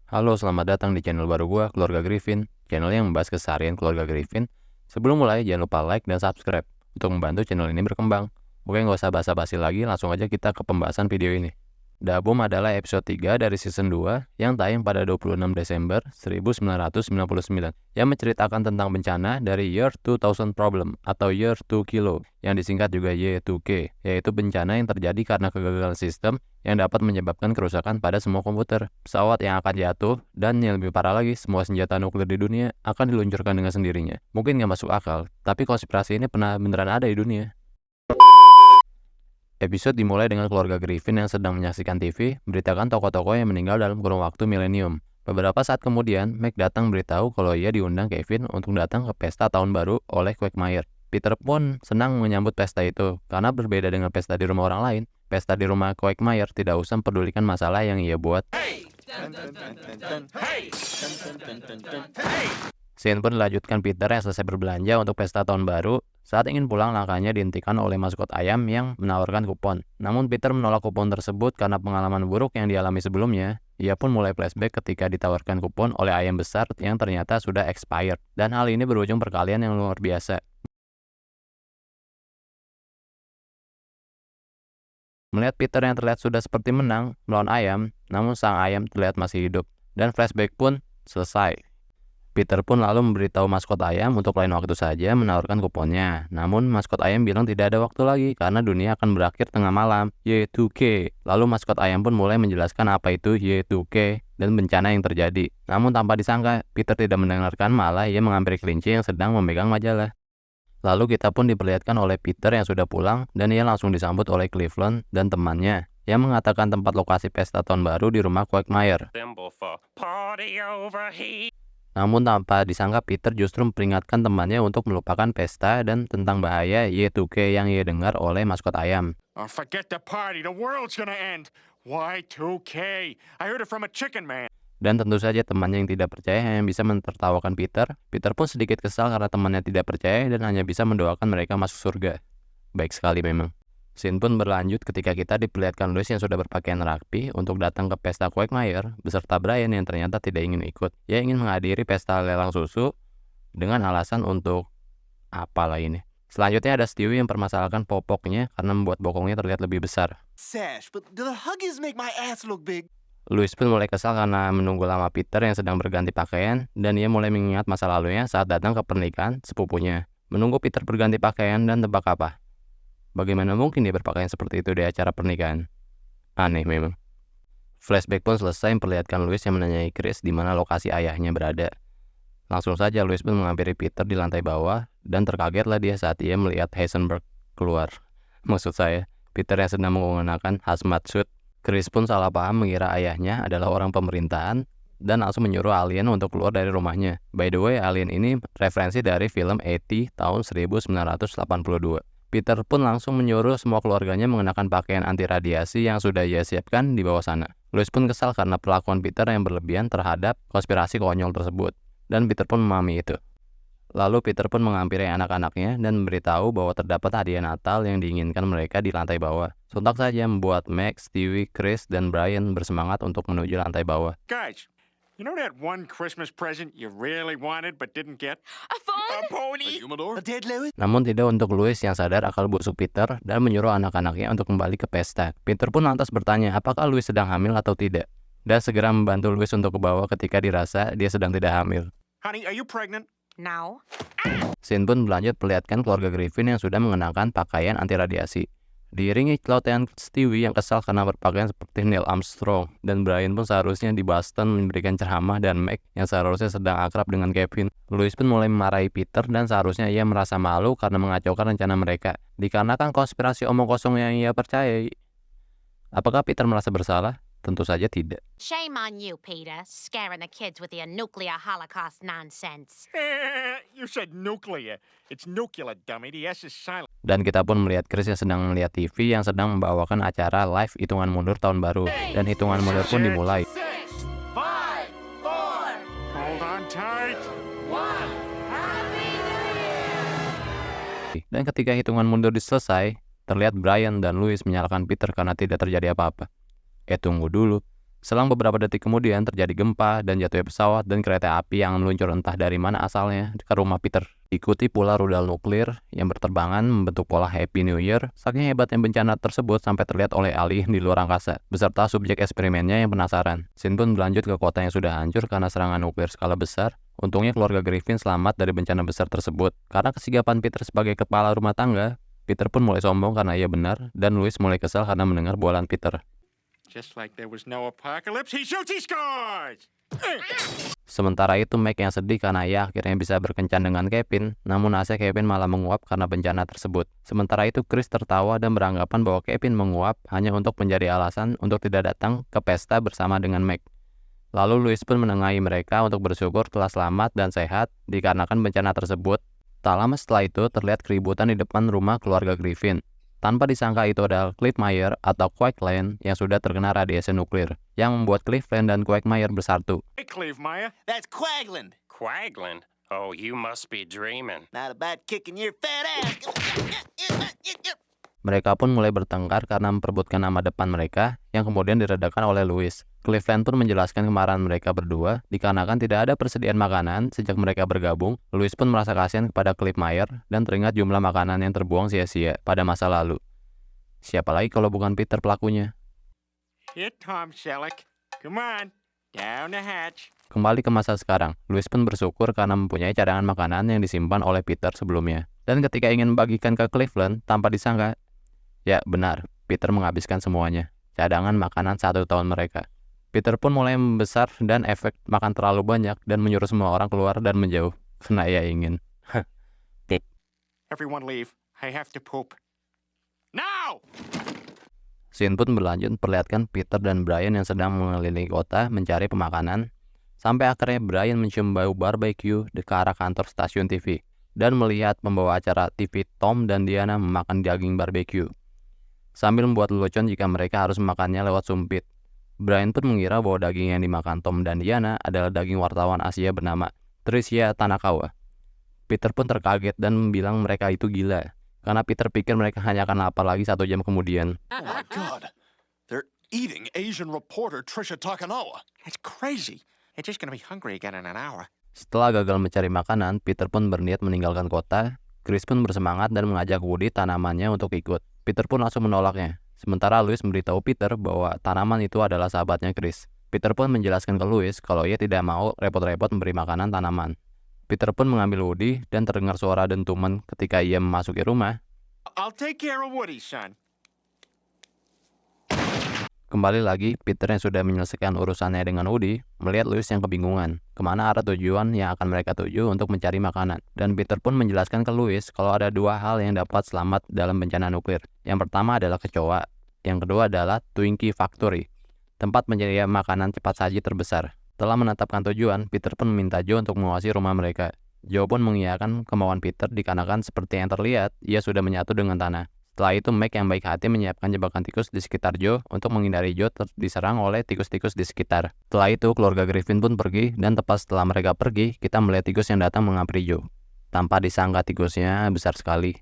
Halo, selamat datang di channel baru gua, Keluarga Griffin. Channel yang membahas keseharian keluarga Griffin. Sebelum mulai, jangan lupa like dan subscribe untuk membantu channel ini berkembang. Oke, nggak usah basa-basi lagi, langsung aja kita ke pembahasan video ini. Da Bomb adalah episode 3 dari season 2 yang tayang pada 26 Desember 1999 yang menceritakan tentang bencana dari Year 2000 Problem atau Year 2 Kilo yang disingkat juga Y2K, yaitu bencana yang terjadi karena kegagalan sistem yang dapat menyebabkan kerusakan pada semua komputer, pesawat yang akan jatuh, dan yang lebih parah lagi, semua senjata nuklir di dunia akan diluncurkan dengan sendirinya. Mungkin nggak masuk akal, tapi konspirasi ini pernah beneran ada di dunia. Episode dimulai dengan keluarga Griffin yang sedang menyaksikan TV, beritakan tokoh-tokoh yang meninggal dalam kurun waktu milenium. Beberapa saat kemudian, Meg datang beritahu kalau ia diundang Kevin untuk datang ke pesta tahun baru oleh Quagmire. Peter pun senang menyambut pesta itu, karena berbeda dengan pesta di rumah orang lain. Pesta di rumah Quagmire tidak usah mempedulikan masalah yang ia buat. Scene pun dilanjutkan Peter yang selesai berbelanja untuk pesta tahun baru. Saat ingin pulang, langkahnya dihentikan oleh maskot ayam yang menawarkan kupon. Namun Peter menolak kupon tersebut karena pengalaman buruk yang dialami sebelumnya. Ia pun mulai flashback ketika ditawarkan kupon oleh ayam besar yang ternyata sudah expired. Dan hal ini berujung perkalian yang luar biasa. Melihat Peter yang terlihat sudah seperti menang melawan ayam, namun sang ayam terlihat masih hidup. Dan flashback pun selesai. Peter pun lalu memberitahu maskot ayam untuk lain waktu saja menawarkan kuponnya. Namun maskot ayam bilang tidak ada waktu lagi karena dunia akan berakhir tengah malam, Y2K. Lalu maskot ayam pun mulai menjelaskan apa itu Y2K dan bencana yang terjadi. Namun tanpa disangka, Peter tidak mendengarkan, malah ia menghampiri kelinci yang sedang memegang majalah. Lalu kita pun diperlihatkan oleh Peter yang sudah pulang dan ia langsung disambut oleh Cleveland dan temannya yang mengatakan tempat lokasi pesta tahun baru di rumah Quagmire. Namun tanpa disangka Peter justru memperingatkan temannya untuk melupakan pesta dan tentang bahaya Y2K yang ia dengar oleh maskot ayam. Forget the party, the world's gonna end. Y2K. I heard it from a chicken man. Dan tentu saja temannya yang tidak percaya hanya bisa mentertawakan Peter. Peter pun sedikit kesal karena temannya tidak percaya dan hanya bisa mendoakan mereka masuk surga. Baik sekali memang. Scene pun berlanjut ketika kita diperlihatkan Louis yang sudah berpakaian rapi untuk datang ke pesta Quagmire beserta Brian yang ternyata tidak ingin ikut. Ia ingin menghadiri pesta lelang susu dengan alasan untuk apalah ini. Selanjutnya ada Stewie yang permasalahkan popoknya karena membuat bokongnya terlihat lebih besar. Sash, but do the Huggies make my ass look big? Louis pun mulai kesal karena menunggu lama Peter yang sedang berganti pakaian dan ia mulai mengingat masa lalunya saat datang ke pernikahan sepupunya. Menunggu Peter berganti pakaian dan tebak apa? Bagaimana mungkin dia berpakaian seperti itu di acara pernikahan? Aneh memang. Flashback pun selesai memperlihatkan Louis yang menanyai Chris di mana lokasi ayahnya berada. Langsung saja Louis pun menghampiri Peter di lantai bawah dan terkagetlah dia saat ia melihat Heisenberg keluar. Maksud saya, Peter yang sedang menggunakan hazmat suit. Chris pun salah paham mengira ayahnya adalah orang pemerintahan dan langsung menyuruh alien untuk keluar dari rumahnya. By the way, alien ini referensi dari film E.T. tahun 1982. Peter pun langsung menyuruh semua keluarganya mengenakan pakaian anti radiasi yang sudah ia siapkan di bawah sana. Louis pun kesal karena perlakuan Peter yang berlebihan terhadap konspirasi konyol tersebut. Dan Peter pun memahami itu. Lalu Peter pun menghampiri anak-anaknya dan memberitahu bahwa terdapat hadiah Natal yang diinginkan mereka di lantai bawah. Sontak saja membuat Max, Stewie, Chris, dan Brian bersemangat untuk menuju lantai bawah. Guys, you know that one Christmas present you really wanted but didn't get? A phone? A pony? A dead Louis? Namun tidak untuk Louis yang sadar akal busuk Peter dan menyuruh anak-anaknya untuk kembali ke pesta. Peter pun lantas bertanya apakah Louis sedang hamil atau tidak. Dan segera membantu Louis untuk ke bawah ketika dirasa dia sedang tidak hamil. Honey, are you pregnant? No. Scene pun berlanjut perlihatkan keluarga Griffin yang sudah mengenakan pakaian anti radiasi. Diiringi celotehan Stewie yang kesal karena berpakaian seperti Neil Armstrong. Dan Brian pun seharusnya di Boston memberikan ceramah dan Meg yang seharusnya sedang akrab dengan Kevin. Louis pun mulai memarahi Peter dan seharusnya ia merasa malu karena mengacaukan rencana mereka. Dikarenakan konspirasi omong kosong yang ia percayai. Apakah Peter merasa bersalah? Tentu saja tidak. Shame on you, Peter, scaring the kids with your nuclear holocaust nonsense. You said nuclear. It's nuclear, dummy. The S is silent. Dan kita pun melihat Chris yang sedang melihat TV yang sedang membawakan acara live hitungan mundur tahun baru. Dan hitungan mundur pun dimulai. 6, 5, 4, Hold on tight. 1. Happy New Year! Dan ketika hitungan mundur selesai, terlihat Brian dan Louis menyalahkan Peter karena tidak terjadi apa-apa. Tunggu dulu. Selang beberapa detik kemudian terjadi gempa dan jatuhnya pesawat dan kereta api yang meluncur entah dari mana asalnya ke rumah Peter. Ikuti pula rudal nuklir yang berterbangan membentuk pola Happy New Year. Saking hebatnya bencana tersebut sampai terlihat oleh alien di luar angkasa, beserta subjek eksperimennya yang penasaran. Scene pun berlanjut ke kota yang sudah hancur karena serangan nuklir skala besar. Untungnya keluarga Griffin selamat dari bencana besar tersebut. Karena kesigapan Peter sebagai kepala rumah tangga, Peter pun mulai sombong karena ia benar, dan Louis mulai kesal karena mendengar bualan Peter. Just like there was no apocalypse, he shoots, he scores! Sementara itu Meg yang sedih karena ia akhirnya bisa berkencan dengan Kevin, namun asa Kevin malah menguap karena bencana tersebut. Sementara itu Chris tertawa dan beranggapan bahwa Kevin menguap hanya untuk menjadi alasan untuk tidak datang ke pesta bersama dengan Meg. Lalu Louis pun menengahi mereka untuk bersyukur telah selamat dan sehat dikarenakan bencana tersebut. Tak lama setelah itu terlihat keributan di depan rumah keluarga Griffin. Tanpa disangka itu adalah Quagmire atau Quackland yang sudah terkena radiasi nuklir, yang membuat Cleveland dan Quagmire bersatu. Hey, Cleve Maya. That's Quagland. Quagland? Oh, you must be dreaming. Not about kicking your fat ass. Mereka pun mulai bertengkar karena memperebutkan nama depan mereka, yang kemudian diredakan oleh Louis. Cleveland pun menjelaskan kemarahan mereka berdua, dikarenakan tidak ada persediaan makanan sejak mereka bergabung. Louis pun merasa kasihan kepada Quagmire dan teringat jumlah makanan yang terbuang sia-sia pada masa lalu. Siapa lagi kalau bukan Peter pelakunya? Here, Tom Selleck. Come on. Down the hatch. Kembali ke masa sekarang, Louis pun bersyukur karena mempunyai cadangan makanan yang disimpan oleh Peter sebelumnya. Dan ketika ingin membagikan ke Cleveland, tanpa disangka, ya benar, Peter menghabiskan semuanya, cadangan makanan 1 tahun mereka. Peter pun mulai membesar dan efek makan terlalu banyak dan menyuruh semua orang keluar dan menjauh, karena ia ingin. Everyone leave. I have to poop. Now! Scene pun berlanjut memperlihatkan Peter dan Brian yang sedang mengelilingi kota mencari pemakanan, sampai akhirnya Brian mencium bau barbecue ke arah kantor stasiun TV, dan melihat pembawa acara TV Tom dan Diana memakan daging barbecue, sambil membuat lelucon jika mereka harus memakannya lewat sumpit. Brian pun mengira bahwa daging yang dimakan Tom dan Diana adalah daging wartawan Asia bernama Tricia Tanakawa. Peter pun terkaget dan bilang mereka itu gila, karena Peter pikir mereka hanya akan lapar lagi 1 jam kemudian. Oh my God. They're eating Asian reporter Trisha Takanawa. That's crazy. They're just gonna be hungry again in an hour. Setelah gagal mencari makanan, Peter pun berniat meninggalkan kota. Chris pun bersemangat dan mengajak Woody tanamannya untuk ikut. Peter pun langsung menolaknya. Sementara Louis memberitahu Peter bahwa tanaman itu adalah sahabatnya Chris. Peter pun menjelaskan ke Louis kalau ia tidak mau repot-repot memberi makanan tanaman. Peter pun mengambil Woody dan terdengar suara dentuman ketika ia memasuki rumah. I'll take care of Woody, son. Kembali lagi, Peter yang sudah menyelesaikan urusannya dengan Woody, melihat Louis yang kebingungan kemana arah tujuan yang akan mereka tuju untuk mencari makanan. Dan Peter pun menjelaskan ke Louis kalau ada 2 hal yang dapat selamat dalam bencana nuklir. Yang pertama adalah kecoa, yang kedua adalah Twinkie Factory, tempat penyedia makanan cepat saji terbesar. Setelah menetapkan tujuan, Peter pun meminta Joe untuk menguasai rumah mereka. Joe pun mengiyakan kemauan Peter dikarenakan seperti yang terlihat, ia sudah menyatu dengan tanah. Setelah itu, Meg yang baik hati menyiapkan jebakan tikus di sekitar Joe untuk menghindari Joe diserang oleh tikus-tikus di sekitar. Setelah itu, keluarga Griffin pun pergi, dan tepat setelah mereka pergi, kita melihat tikus yang datang menghampiri Joe. Tanpa disangka tikusnya besar sekali.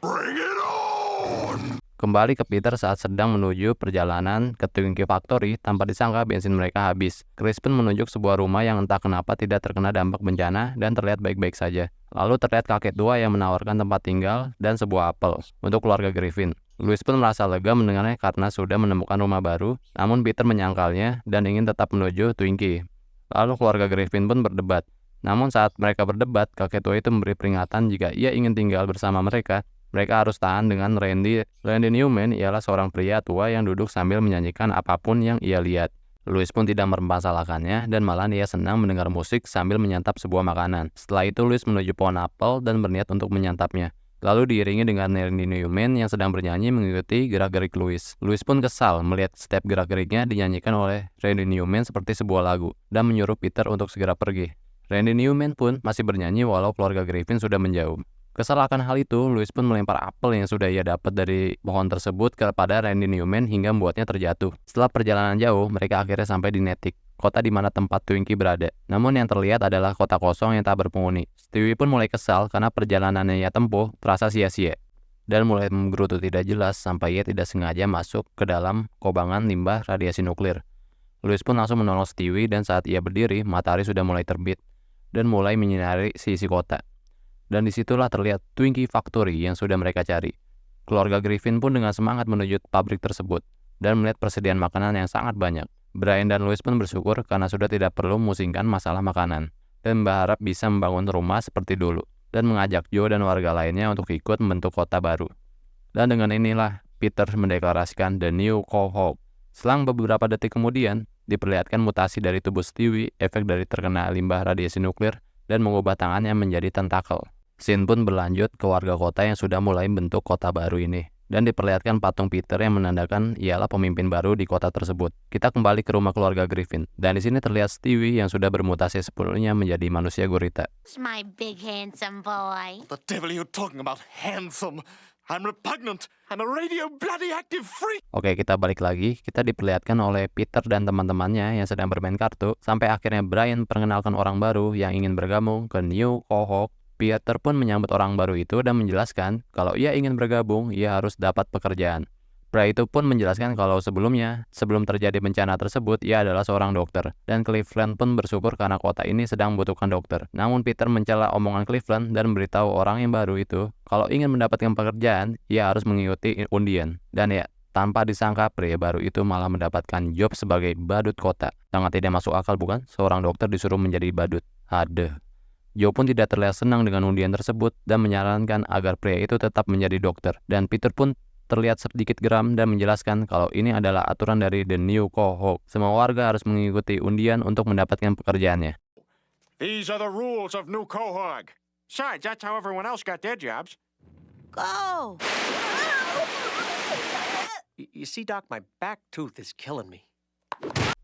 Bring it on! Kembali ke Peter saat sedang menuju perjalanan ke Twinkie Factory, tanpa disangka bensin mereka habis. Chris pun menunjuk sebuah rumah yang entah kenapa tidak terkena dampak bencana dan terlihat baik-baik saja. Lalu terlihat kakek tua yang menawarkan tempat tinggal dan sebuah apel untuk keluarga Griffin. Louis pun merasa lega mendengarnya karena sudah menemukan rumah baru, namun Peter menyangkalnya dan ingin tetap menuju Twinkie. Lalu keluarga Griffin pun berdebat. Namun saat mereka berdebat, kakek tua itu memberi peringatan jika ia ingin tinggal bersama mereka harus tahan dengan Randy. Randy Newman ialah seorang pria tua yang duduk sambil menyanyikan apapun yang ia lihat. Louis pun tidak mempermasalahkannya dan malah ia senang mendengar musik sambil menyantap sebuah makanan. Setelah itu Louis menuju pohon apel dan berniat untuk menyantapnya. Lalu diiringi dengan Randy Newman yang sedang bernyanyi mengikuti gerak-gerik Louis. Louis pun kesal melihat setiap gerak-geriknya dinyanyikan oleh Randy Newman seperti sebuah lagu dan menyuruh Peter untuk segera pergi. Randy Newman pun masih bernyanyi walau keluarga Griffin sudah menjauh. Kesal akan hal itu, Louis pun melempar apel yang sudah ia dapat dari pohon tersebut kepada Randy Newman hingga membuatnya terjatuh. Setelah perjalanan jauh, mereka akhirnya sampai di Natick, kota di mana tempat Twinkie berada. Namun yang terlihat adalah kota kosong yang tak berpenghuni. Stewie pun mulai kesal karena perjalanannya ia tempuh terasa sia-sia. dan mulai menggerutu tidak jelas sampai ia tidak sengaja masuk ke dalam kobangan limbah radiasi nuklir. Louis pun langsung menolong Stewie dan saat ia berdiri, matahari sudah mulai terbit dan mulai menyinari sisi kota. Dan disitulah terlihat Twinkie Factory yang sudah mereka cari. Keluarga Griffin pun dengan semangat menuju pabrik tersebut dan melihat persediaan makanan yang sangat banyak. Brian dan Louis pun bersyukur karena sudah tidak perlu memusingkan masalah makanan dan berharap bisa membangun rumah seperti dulu dan mengajak Joe dan warga lainnya untuk ikut membentuk kota baru. Dan dengan inilah Peter mendeklarasikan The New Quahog. Selang beberapa detik kemudian, diperlihatkan mutasi dari tubuh Stewie, efek dari terkena limbah radiasi nuklir, dan mengubah tangannya menjadi tentakel. Scene pun berlanjut ke warga kota yang sudah mulai bentuk kota baru ini. Dan diperlihatkan patung Peter yang menandakan ialah pemimpin baru di kota tersebut. Kita kembali ke rumah keluarga Griffin, dan di sini terlihat Stewie yang sudah bermutasi sepenuhnya menjadi manusia gurita. It's my big handsome boy. The devil are you talking about, handsome? I'm repugnant. I'm a radio bloody active freak. Oke, kita balik lagi. Kita diperlihatkan oleh Peter dan teman-temannya yang sedang bermain kartu, sampai akhirnya Brian perkenalkan orang baru yang ingin bergabung ke New Quahog. Peter pun menyambut orang baru itu dan menjelaskan kalau ia ingin bergabung, ia harus dapat pekerjaan. Pria itu pun menjelaskan kalau sebelum terjadi bencana tersebut, ia adalah seorang dokter. Dan Cleveland pun bersyukur karena kota ini sedang membutuhkan dokter. Namun Peter mencela omongan Cleveland dan memberitahu orang yang baru itu kalau ingin mendapatkan pekerjaan, ia harus mengikuti undian. Dan ya, tanpa disangka pria baru itu malah mendapatkan job sebagai badut kota. Sangat tidak masuk akal bukan? Seorang dokter disuruh menjadi badut. Aduh. Joe pun tidak terlihat senang dengan undian tersebut dan menyarankan agar pria itu tetap menjadi dokter. Dan Peter pun terlihat sedikit geram dan menjelaskan kalau ini adalah aturan dari The New Quahog. Semua warga harus mengikuti undian untuk mendapatkan pekerjaannya. These are the rules of New Quahog. Besides, that's how everyone else got their jobs. Go! You see, Doc, my back tooth is killing me.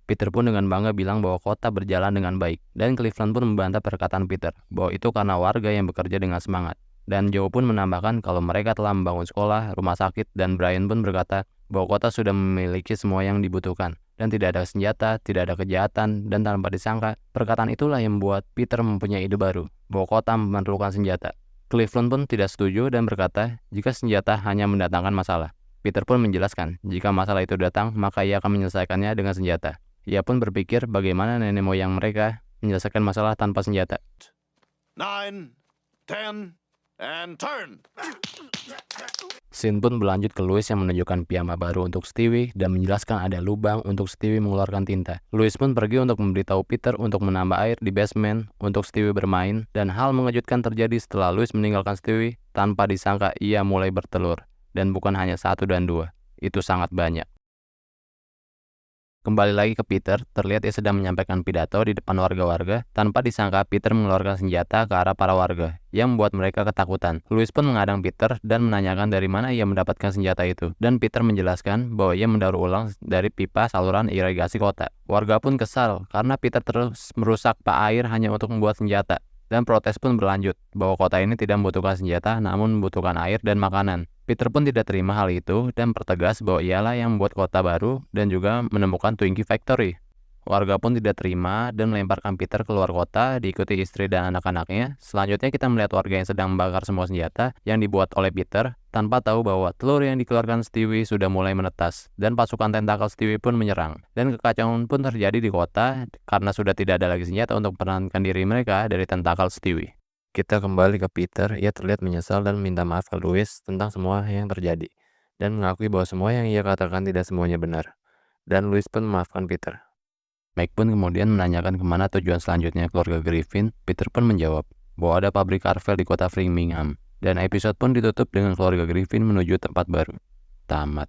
Peter pun dengan bangga bilang bahwa kota berjalan dengan baik, dan Cleveland pun membantah perkataan Peter bahwa itu karena warga yang bekerja dengan semangat. Dan Joe pun menambahkan kalau mereka telah membangun sekolah, rumah sakit, dan Brian pun berkata bahwa kota sudah memiliki semua yang dibutuhkan, dan tidak ada senjata, tidak ada kejahatan, dan tanpa disangka, perkataan itulah yang membuat Peter mempunyai ide baru, bahwa kota memerlukan senjata. Cleveland pun tidak setuju dan berkata jika senjata hanya mendatangkan masalah. Peter pun menjelaskan jika masalah itu datang, maka ia akan menyelesaikannya dengan senjata. Ia pun berpikir bagaimana nenek moyang mereka menyelesaikan masalah tanpa senjata. 9, 10, and turn. Scene pun berlanjut ke Louis yang menunjukkan piyama baru untuk Stewie dan menjelaskan ada lubang untuk Stewie mengeluarkan tinta. Louis pun pergi untuk memberitahu Peter untuk menambah air di basement untuk Stewie bermain, dan hal mengejutkan terjadi setelah Louis meninggalkan Stewie. Tanpa disangka ia mulai bertelur, dan bukan hanya 1 dan 2, itu sangat banyak. Kembali lagi ke Peter, terlihat ia sedang menyampaikan pidato di depan warga-warga. Tanpa disangka, Peter mengeluarkan senjata ke arah para warga, yang membuat mereka ketakutan. Louis pun mengadang Peter dan menanyakan dari mana ia mendapatkan senjata itu. Dan Peter menjelaskan bahwa ia mendaur ulang dari pipa saluran irigasi kota. Warga pun kesal karena Peter terus merusak pipa air hanya untuk membuat senjata. Dan protes pun berlanjut bahwa kota ini tidak membutuhkan senjata namun membutuhkan air dan makanan. Peter pun tidak terima hal itu dan bertegas bahwa ialah yang membuat kota baru dan juga menemukan Twinkie Factory. Warga pun tidak terima dan melemparkan Peter keluar kota diikuti istri dan anak-anaknya. Selanjutnya kita melihat warga yang sedang membakar semua senjata yang dibuat oleh Peter tanpa tahu bahwa telur yang dikeluarkan Stewie sudah mulai menetas dan pasukan tentakel Stewie pun menyerang. Dan kekacauan pun terjadi di kota karena sudah tidak ada lagi senjata untuk mempertahankan diri mereka dari tentakel Stewie. Kita kembali ke Peter, ia terlihat menyesal dan minta maaf ke Louis tentang semua yang terjadi dan mengakui bahwa semua yang ia katakan tidak semuanya benar. Dan Louis pun memaafkan Peter. Mike pun kemudian menanyakan kemana tujuan selanjutnya keluarga Griffin. Peter pun menjawab bahwa ada pabrik Carvel di kota Framingham. Dan episode pun ditutup dengan keluarga Griffin menuju tempat baru. Tamat.